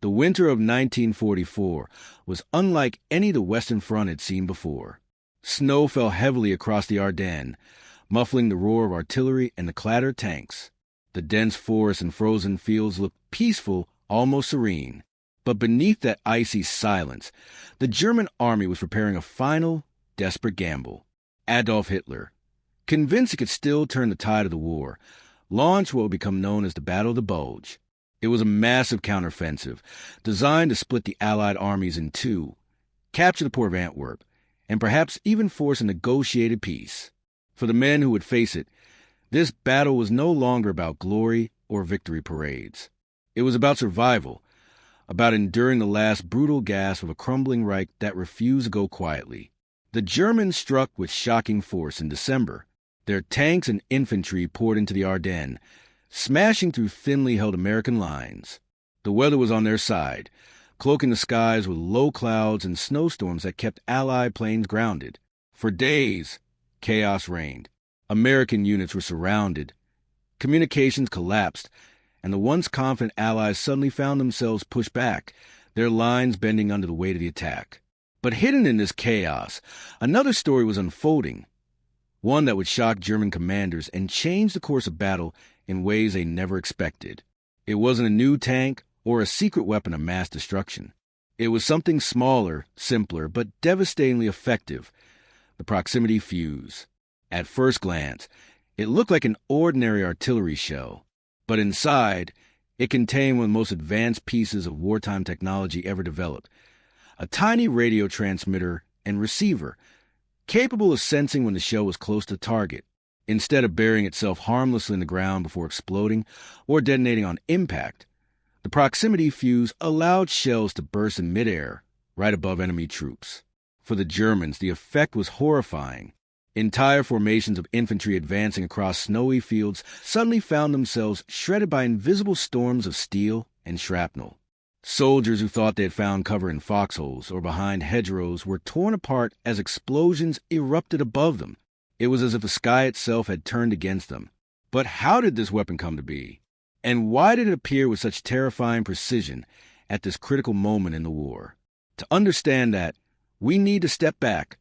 The winter of 1944 was unlike any the Western Front had seen before. Snow fell heavily across the Ardennes, muffling the roar of artillery and the clatter of tanks. The dense forests and frozen fields looked peaceful, almost serene. But beneath that icy silence, the German army was preparing a final, desperate gamble. Adolf Hitler, convinced he could still turn the tide of the war, launched what would become known as the Battle of the Bulge. It was a massive counteroffensive, designed to split the Allied armies in two, capture the port of Antwerp, and perhaps even force a negotiated peace. For the men who would face it, this battle was no longer about glory or victory parades. It was about survival, about enduring the last brutal gasp of a crumbling Reich that refused to go quietly. The Germans struck with shocking force in December. Their tanks and infantry poured into the Ardennes, smashing through thinly held American lines. The weather was on their side, cloaking the skies with low clouds and snowstorms that kept Allied planes grounded. For days, chaos reigned. American units were surrounded. Communications collapsed, and the once confident Allies suddenly found themselves pushed back, their lines bending under the weight of the attack. But hidden in this chaos, another story was unfolding, one that would shock German commanders and change the course of battle in ways they never expected. It wasn't a new tank or a secret weapon of mass destruction. It was something smaller, simpler, but devastatingly effective: the proximity fuse. At first glance, it looked like an ordinary artillery shell, but inside, it contained one of the most advanced pieces of wartime technology ever developed: a tiny radio transmitter and receiver, capable of sensing when the shell was close to target. Instead of burying itself harmlessly in the ground before exploding or detonating on impact, the proximity fuse allowed shells to burst in midair, right above enemy troops. For the Germans, the effect was horrifying. Entire formations of infantry advancing across snowy fields suddenly found themselves shredded by invisible storms of steel and shrapnel. Soldiers who thought they had found cover in foxholes or behind hedgerows were torn apart as explosions erupted above them. It was as if the sky itself had turned against them. But how did this weapon come to be? And why did it appear with such terrifying precision at this critical moment in the war? To understand that, we need to step back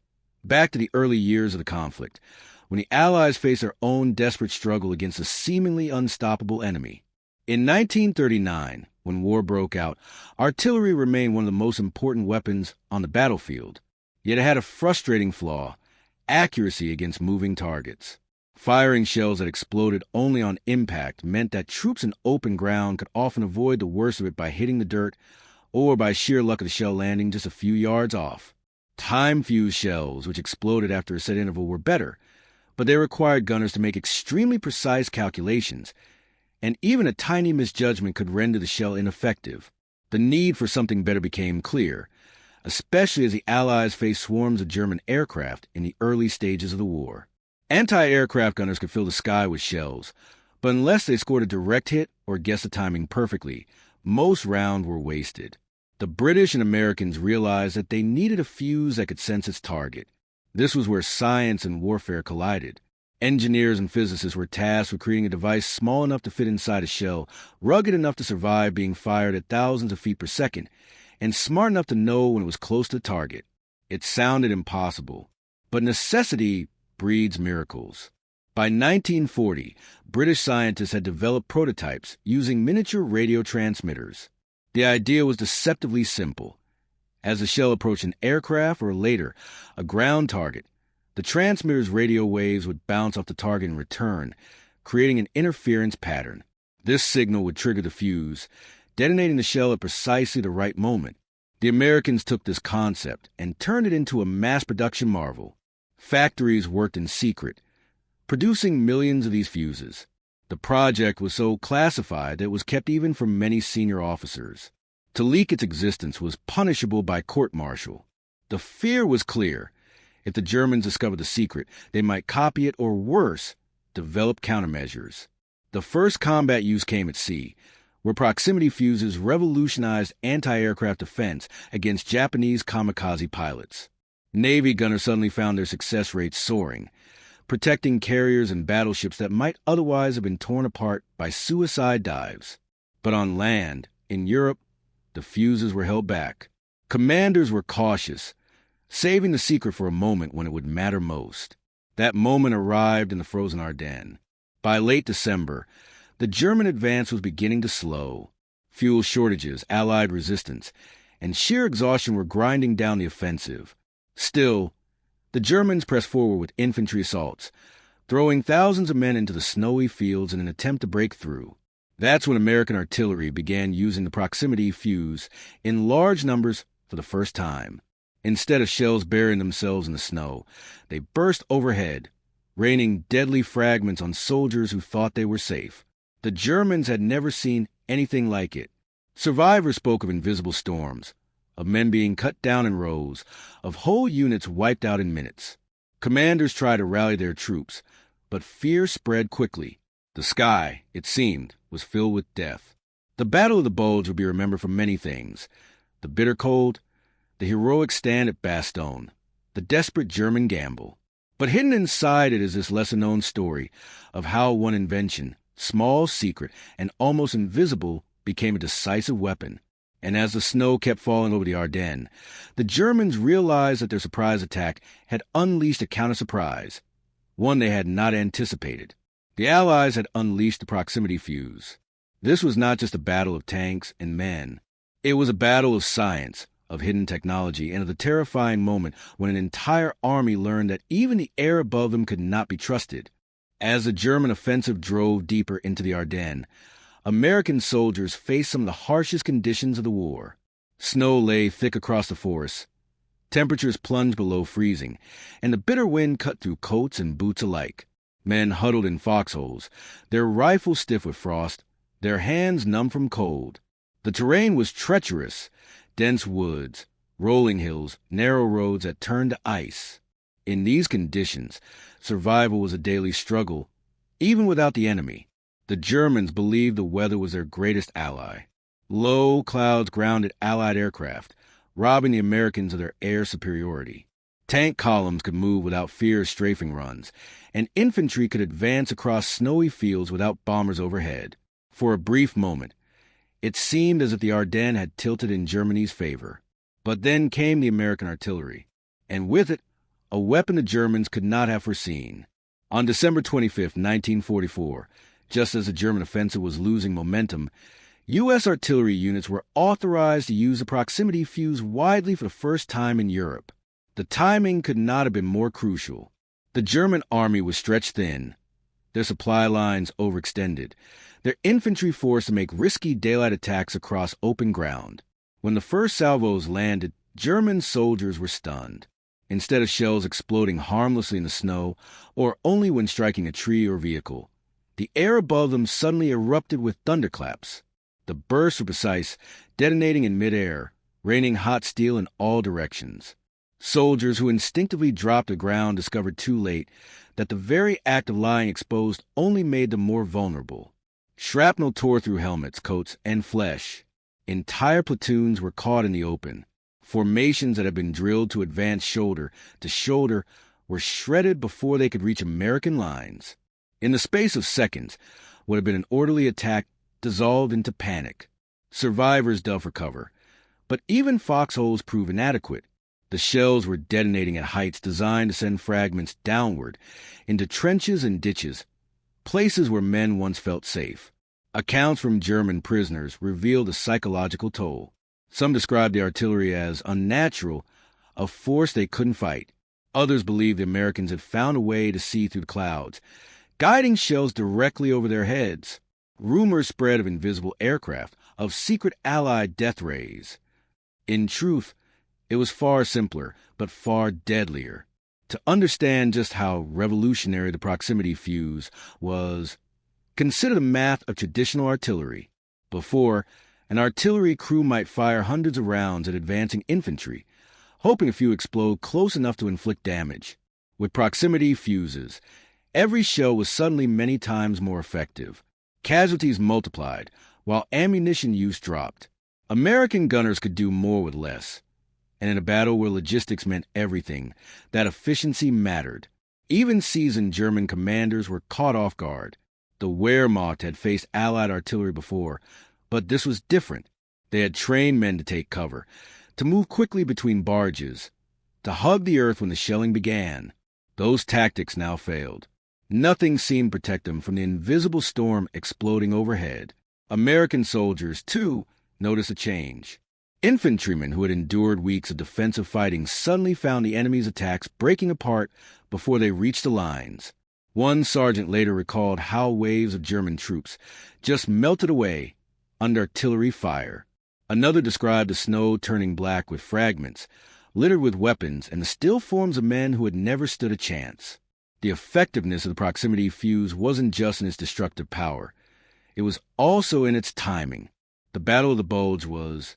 to the early years of the conflict, when the Allies faced their own desperate struggle against a seemingly unstoppable enemy. In 1939, when war broke out, artillery remained one of the most important weapons on the battlefield. Yet it had a frustrating flaw: accuracy against moving targets. Firing shells that exploded only on impact meant that troops in open ground could often avoid the worst of it by hitting the dirt or by sheer luck of the shell landing just a few yards off. Time-fused shells, which exploded after a set interval, were better, but they required gunners to make extremely precise calculations, and even a tiny misjudgment could render the shell ineffective. The need for something better became clear, especially as the Allies faced swarms of German aircraft in the early stages of the war. Anti-aircraft gunners could fill the sky with shells, but unless they scored a direct hit or guessed the timing perfectly, most rounds were wasted. The British and Americans realized that they needed a fuse that could sense its target. This was where science and warfare collided. Engineers and physicists were tasked with creating a device small enough to fit inside a shell, rugged enough to survive being fired at thousands of feet per second, and smart enough to know when it was close to the target. It sounded impossible, but necessity breeds miracles. By 1940, British scientists had developed prototypes using miniature radio transmitters. The idea was deceptively simple. As the shell approached an aircraft or later a ground target, the transmitter's radio waves would bounce off the target in return, creating an interference pattern. This signal would trigger the fuse, detonating the shell at precisely the right moment. The Americans took this concept and turned it into a mass-production marvel. Factories worked in secret, producing millions of these fuses. The project was so classified that it was kept even from many senior officers. To leak its existence was punishable by court-martial. The fear was clear. If the Germans discovered the secret, they might copy it or, worse, develop countermeasures. The first combat use came at sea, where proximity fuses revolutionized anti-aircraft defense against Japanese kamikaze pilots. Navy gunners suddenly found their success rates soaring, protecting carriers and battleships that might otherwise have been torn apart by suicide dives. But on land, in Europe, The fuses were held back. Commanders were cautious, saving the secret for a moment when it would matter most. That moment arrived in the frozen Ardennes. By late December, the German advance was beginning to slow. Fuel shortages, Allied resistance, and sheer exhaustion were grinding down the offensive. Still, the Germans pressed forward with infantry assaults, throwing thousands of men into the snowy fields in an attempt to break through. That's when American artillery began using the proximity fuse in large numbers for the first time. Instead of shells burying themselves in the snow, they burst overhead, raining deadly fragments on soldiers who thought they were safe. The Germans had never seen anything like it. Survivors spoke of invisible storms, of men being cut down in rows, of whole units wiped out in minutes. Commanders tried to rally their troops, but fear spread quickly. The sky, it seemed, was filled with death. The Battle of the Bulge will be remembered for many things: the bitter cold, the heroic stand at Bastogne, the desperate German gamble. But hidden inside it is this lesser-known story of how one invention, small, secret, and almost invisible, became a decisive weapon. And as the snow kept falling over the Ardennes, the Germans realized that their surprise attack had unleashed a counter-surprise, one they had not anticipated. The Allies had unleashed the proximity fuse. This was not just a battle of tanks and men. It was a battle of science, of hidden technology, and of the terrifying moment when an entire army learned that even the air above them could not be trusted. As the German offensive drove deeper into the Ardennes, American soldiers faced some of the harshest conditions of the war. Snow lay thick across the forests, temperatures plunged below freezing, and the bitter wind cut through coats and boots alike. Men huddled in foxholes, their rifles stiff with frost, their hands numb from cold. The terrain was treacherous: dense woods, rolling hills, narrow roads that turned to ice. In these conditions, survival was a daily struggle, even without the enemy. The Germans believed the weather was their greatest ally. Low clouds grounded Allied aircraft, robbing the Americans of their air superiority. Tank columns could move without fear of strafing runs, and infantry could advance across snowy fields without bombers overhead. For a brief moment, it seemed as if the Ardennes had tilted in Germany's favor. But then came the American artillery, and with it, a weapon the Germans could not have foreseen. On December 25, 1944, just as the German offensive was losing momentum, U.S. artillery units were authorized to use the proximity fuse widely for the first time in Europe. The timing could not have been more crucial. The German army was stretched thin, their supply lines overextended, their infantry forced to make risky daylight attacks across open ground. When the first salvos landed, German soldiers were stunned. Instead of shells exploding harmlessly in the snow, or only when striking a tree or vehicle, the air above them suddenly erupted with thunderclaps. The bursts were precise, detonating in midair, raining hot steel in all directions. Soldiers who instinctively dropped to the ground discovered too late that the very act of lying exposed only made them more vulnerable. Shrapnel tore through helmets, coats, and flesh. Entire platoons were caught in the open. Formations that had been drilled to advance shoulder to shoulder were shredded before they could reach American lines. In the space of seconds, what had been an orderly attack dissolved into panic. Survivors dug for cover, but even foxholes proved inadequate. The shells were detonating at heights designed to send fragments downward into trenches and ditches, places where men once felt safe. Accounts from German prisoners revealed a psychological toll. Some described the artillery as unnatural, a force they couldn't fight. Others believed the Americans had found a way to see through the clouds, guiding shells directly over their heads. Rumors spread of invisible aircraft, of secret Allied death rays. In truth, it was far simpler, but far deadlier. To understand just how revolutionary the proximity fuse was, consider the math of traditional artillery. Before, an artillery crew might fire hundreds of rounds at advancing infantry, hoping a few explode close enough to inflict damage. With proximity fuses, every shell was suddenly many times more effective. Casualties multiplied, while ammunition use dropped. American gunners could do more with less. And in a battle where logistics meant everything, that efficiency mattered. Even seasoned German commanders were caught off guard. The Wehrmacht had faced Allied artillery before, but this was different. They had trained men to take cover, to move quickly between barges, to hug the earth when the shelling began. Those tactics now failed. Nothing seemed to protect them from the invisible storm exploding overhead. American soldiers, too, noticed a change. Infantrymen who had endured weeks of defensive fighting suddenly found the enemy's attacks breaking apart before they reached the lines. One sergeant later recalled how waves of German troops just melted away under artillery fire. Another described the snow turning black with fragments, littered with weapons and the still forms of men who had never stood a chance. The effectiveness of the proximity fuse wasn't just in its destructive power. It was also in its timing. The Battle of the Bulge was,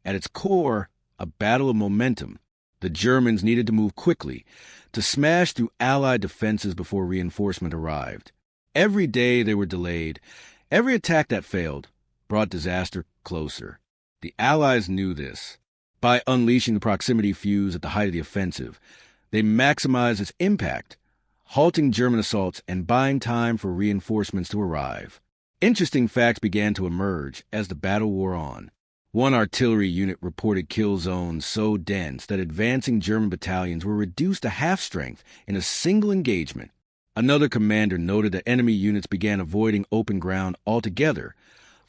at its core, a battle of momentum. The Germans needed to move quickly, to smash through Allied defenses before reinforcement arrived. Every day they were delayed, every attack that failed, brought disaster closer. The Allies knew this. By unleashing the proximity fuse at the height of the offensive, they maximized its impact, halting German assaults and buying time for reinforcements to arrive. Interesting facts began to emerge as the battle wore on. One artillery unit reported kill zones so dense that advancing German battalions were reduced to half strength in a single engagement. Another commander noted that enemy units began avoiding open ground altogether,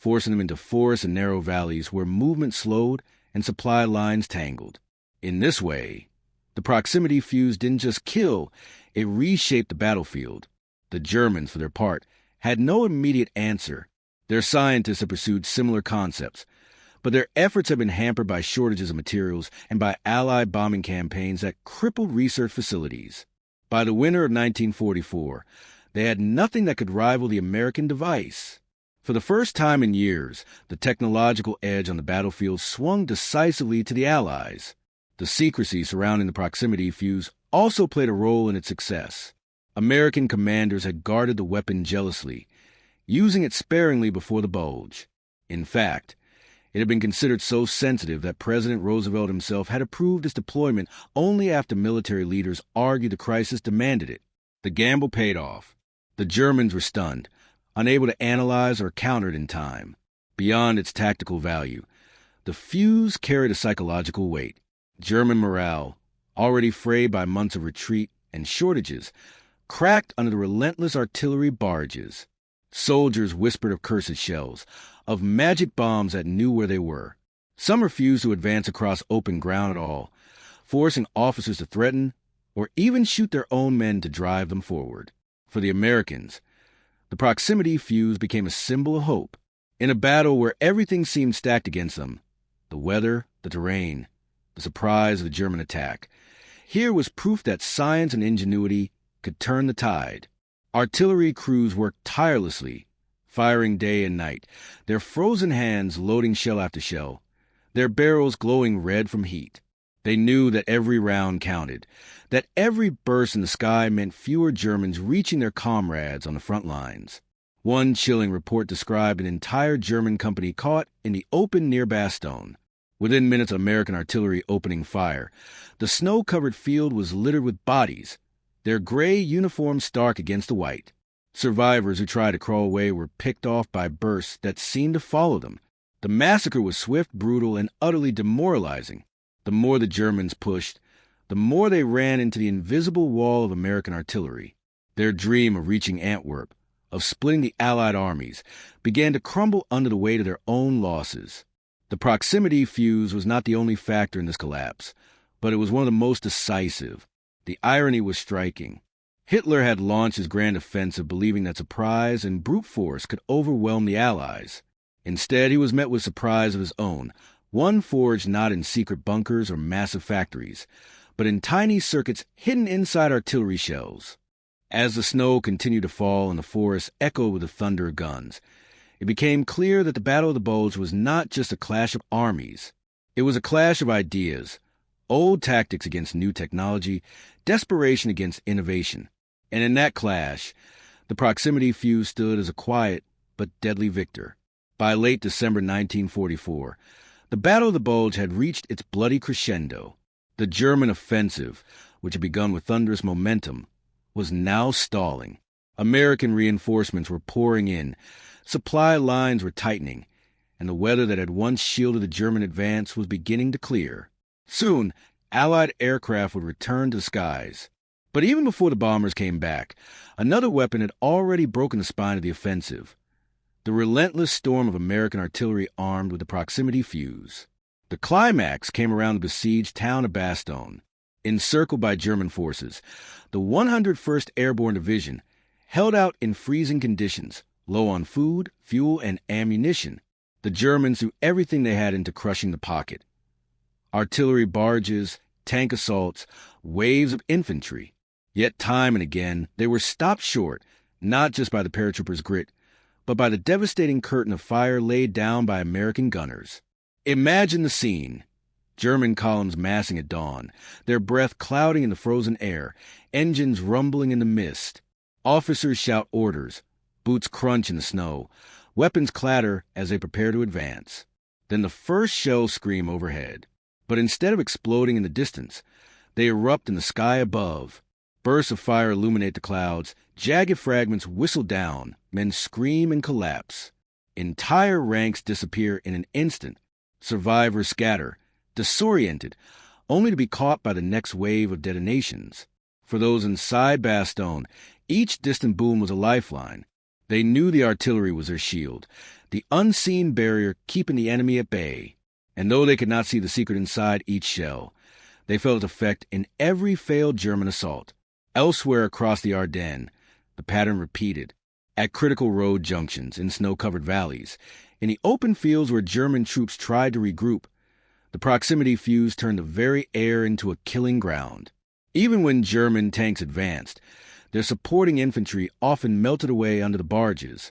forcing them into forests and narrow valleys where movement slowed and supply lines tangled. In this way, the proximity fuse didn't just kill, it reshaped the battlefield. The Germans, for their part, had no immediate answer. Their scientists had pursued similar concepts, but their efforts had been hampered by shortages of materials and by Allied bombing campaigns that crippled research facilities. By the winter of 1944, they had nothing that could rival the American device. For the first time in years, the technological edge on the battlefield swung decisively to the Allies. The secrecy surrounding the proximity fuse also played a role in its success. American commanders had guarded the weapon jealously, using it sparingly before the Bulge. In fact, it had been considered so sensitive that President Roosevelt himself had approved its deployment only after military leaders argued the crisis demanded it. The gamble paid off. The Germans were stunned, unable to analyze or counter it in time. Beyond its tactical value, the fuse carried a psychological weight. German morale, already frayed by months of retreat and shortages, cracked under the relentless artillery barges. Soldiers whispered of cursed shells, of magic bombs that knew where they were. Some refused to advance across open ground at all, forcing officers to threaten or even shoot their own men to drive them forward. For the Americans, the proximity fuse became a symbol of hope. In a battle where everything seemed stacked against them, the weather, the terrain, the surprise of the German attack, here was proof that science and ingenuity could turn the tide. Artillery crews worked tirelessly, firing day and night, their frozen hands loading shell after shell, their barrels glowing red from heat. They knew that every round counted, that every burst in the sky meant fewer Germans reaching their comrades on the front lines. One chilling report described an entire German company caught in the open near Bastogne. Within minutes of American artillery opening fire, the snow-covered field was littered with bodies, their gray uniforms stark against the white. Survivors who tried to crawl away were picked off by bursts that seemed to follow them. The massacre was swift, brutal, and utterly demoralizing. The more the Germans pushed, the more they ran into the invisible wall of American artillery. Their dream of reaching Antwerp, of splitting the Allied armies, began to crumble under the weight of their own losses. The proximity fuse was not the only factor in this collapse, but it was one of the most decisive. The irony was striking. Hitler had launched his grand offensive believing that surprise and brute force could overwhelm the Allies. Instead, he was met with surprise of his own, one forged not in secret bunkers or massive factories, but in tiny circuits hidden inside artillery shells. As the snow continued to fall and the forest echoed with the thunder of guns, it became clear that the Battle of the Bulge was not just a clash of armies. It was a clash of ideas, old tactics against new technology, desperation against innovation. And in that clash, the proximity fuse stood as a quiet but deadly victor. By late December 1944, the Battle of the Bulge had reached its bloody crescendo. The German offensive, which had begun with thunderous momentum, was now stalling. American reinforcements were pouring in, supply lines were tightening, and the weather that had once shielded the German advance was beginning to clear. Soon, Allied aircraft would return to the skies. But even before the bombers came back, another weapon had already broken the spine of the offensive. The relentless storm of American artillery armed with the proximity fuse. The climax came around the besieged town of Bastogne. Encircled by German forces, the 101st Airborne Division held out in freezing conditions, low on food, fuel, and ammunition. The Germans threw everything they had into crushing the pocket. Artillery barges, tank assaults, waves of infantry. Yet time and again, they were stopped short, not just by the paratroopers' grit, but by the devastating curtain of fire laid down by American gunners. Imagine the scene. German columns massing at dawn, their breath clouding in the frozen air, engines rumbling in the mist. Officers shout orders, boots crunch in the snow, weapons clatter as they prepare to advance. Then the first shells scream overhead. But instead of exploding in the distance, they erupt in the sky above. Bursts of fire illuminate the clouds, jagged fragments whistle down, men scream and collapse. Entire ranks disappear in an instant. Survivors scatter, disoriented, only to be caught by the next wave of detonations. For those inside Bastogne, each distant boom was a lifeline. They knew the artillery was their shield, the unseen barrier keeping the enemy at bay. And though they could not see the secret inside each shell, they felt its effect in every failed German assault. Elsewhere across the Ardennes, the pattern repeated. At critical road junctions, in snow-covered valleys, in the open fields where German troops tried to regroup, the proximity fuse turned the very air into a killing ground. Even when German tanks advanced, their supporting infantry often melted away under the barges,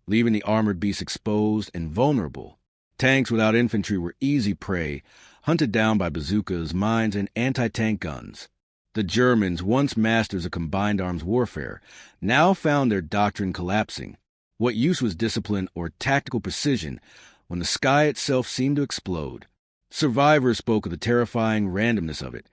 leaving the armored beasts exposed and vulnerable. Tanks without infantry were easy prey, hunted down by bazookas, mines, and anti-tank guns. The Germans, once masters of combined arms warfare, now found their doctrine collapsing. What use was discipline or tactical precision when the sky itself seemed to explode? Survivors spoke of the terrifying randomness of it.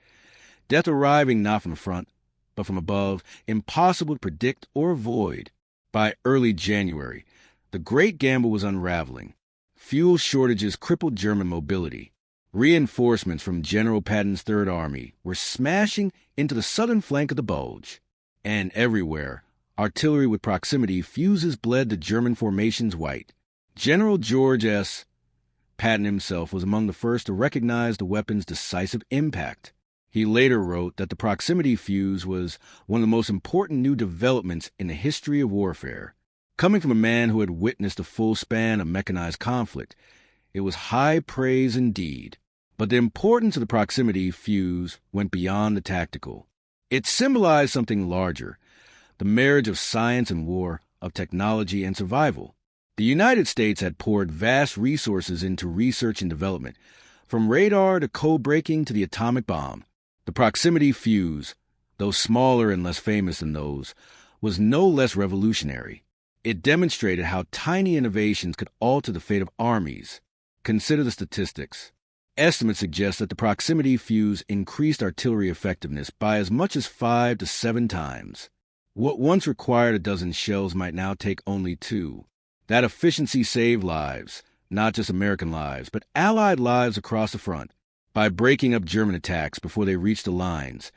Death arriving not from the front, but from above, impossible to predict or avoid. By early January, the great gamble was unraveling. Fuel shortages crippled German mobility. Reinforcements from General Patton's Third Army were smashing into the southern flank of the Bulge. And everywhere, artillery with proximity fuses bled the German formations white. General George S. Patton himself was among the first to recognize the weapon's decisive impact. He later wrote that the proximity fuse was one of the most important new developments in the history of warfare. Coming from a man who had witnessed the full span of mechanized conflict, it was high praise indeed. But the importance of the proximity fuse went beyond the tactical. It symbolized something larger, the marriage of science and war, of technology and survival. The United States had poured vast resources into research and development, from radar to code breaking to the atomic bomb. The proximity fuse, though smaller and less famous than those, was no less revolutionary. It demonstrated how tiny innovations could alter the fate of armies. Consider the statistics. Estimates suggest that the proximity fuse increased artillery effectiveness by as much as 5 to 7 times. What once required a dozen shells might now take only 2. That efficiency saved lives, not just American lives, but Allied lives across the front. By breaking up German attacks before they reached the lines,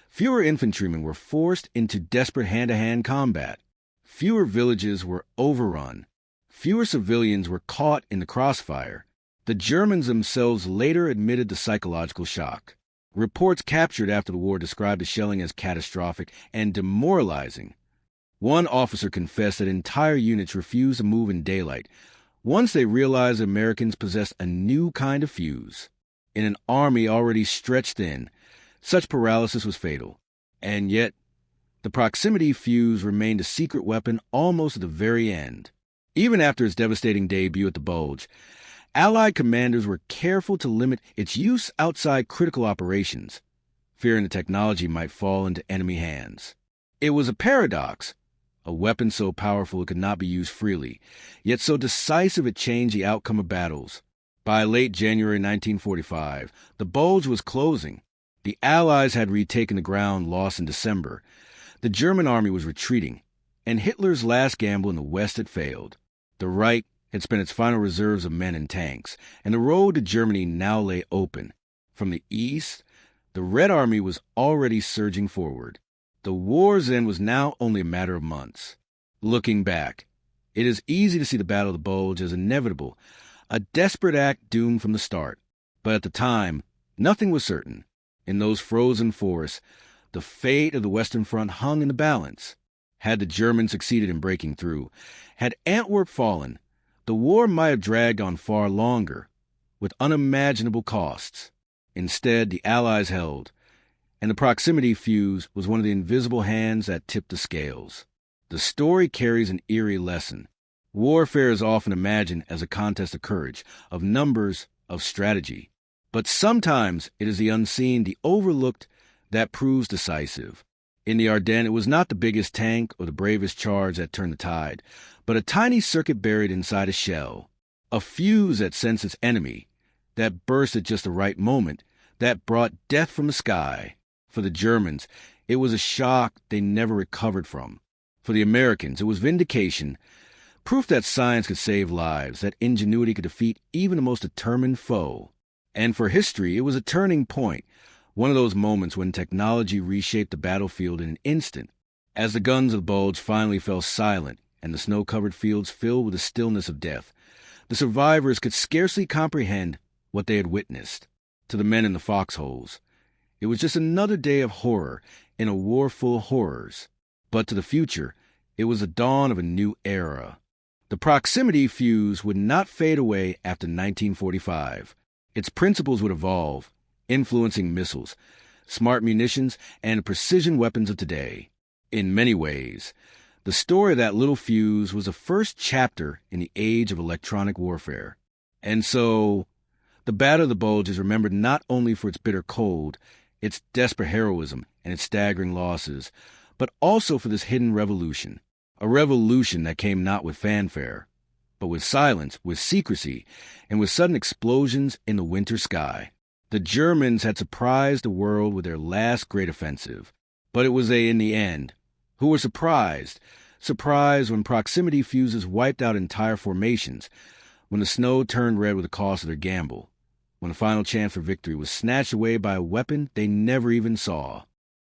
fewer infantrymen were forced into desperate hand-to-hand combat. Fewer villages were overrun. Fewer civilians were caught in the crossfire. The Germans themselves later admitted the psychological shock. Reports captured after the war described the shelling as catastrophic and demoralizing. One officer confessed that entire units refused to move in daylight once they realized the Americans possessed a new kind of fuse. In an army already stretched thin, such paralysis was fatal. And yet, the proximity fuse remained a secret weapon almost at the very end. Even after its devastating debut at the Bulge, Allied commanders were careful to limit its use outside critical operations, fearing the technology might fall into enemy hands. It was a paradox, a weapon so powerful it could not be used freely, yet so decisive it changed the outcome of battles. By late January 1945, the Bulge was closing. The Allies had retaken the ground lost in December. The German army was retreating, and Hitler's last gamble in the West had failed. The Reich, had spent its final reserves of men and tanks, and the road to Germany now lay open. From the east, the Red Army was already surging forward. The war's end was now only a matter of months. Looking back, it is easy to see the Battle of the Bulge as inevitable, a desperate act doomed from the start. But at the time, nothing was certain. In those frozen forests, the fate of the Western Front hung in the balance. Had the Germans succeeded in breaking through, had Antwerp fallen, the war might have dragged on far longer, with unimaginable costs. Instead, the Allies held, and the proximity fuse was one of the invisible hands that tipped the scales. The story carries an eerie lesson. Warfare is often imagined as a contest of courage, of numbers, of strategy. But sometimes it is the unseen, the overlooked, that proves decisive. In the Ardennes, it was not the biggest tank or the bravest charge that turned the tide, but a tiny circuit buried inside a shell, a fuse that sensed its enemy, that burst at just the right moment, that brought death from the sky. For the Germans, it was a shock they never recovered from. For the Americans, it was vindication, proof that science could save lives, that ingenuity could defeat even the most determined foe. And for history, it was a turning point, one of those moments when technology reshaped the battlefield in an instant. As the guns of the Bulge finally fell silent and the snow-covered fields filled with the stillness of death, the survivors could scarcely comprehend what they had witnessed. To the men in the foxholes, it was just another day of horror in a war full of horrors. But to the future, it was the dawn of a new era. The proximity fuse would not fade away after 1945. Its principles would evolve, influencing missiles, smart munitions, and precision weapons of today. In many ways, the story of that little fuse was the first chapter in the age of electronic warfare. And so, the Battle of the Bulge is remembered not only for its bitter cold, its desperate heroism, and its staggering losses, but also for this hidden revolution. A revolution that came not with fanfare, but with silence, with secrecy, and with sudden explosions in the winter sky. The Germans had surprised the world with their last great offensive, but it was they, in the end, who were surprised when proximity fuses wiped out entire formations, when the snow turned red with the cost of their gamble, when the final chance for victory was snatched away by a weapon they never even saw.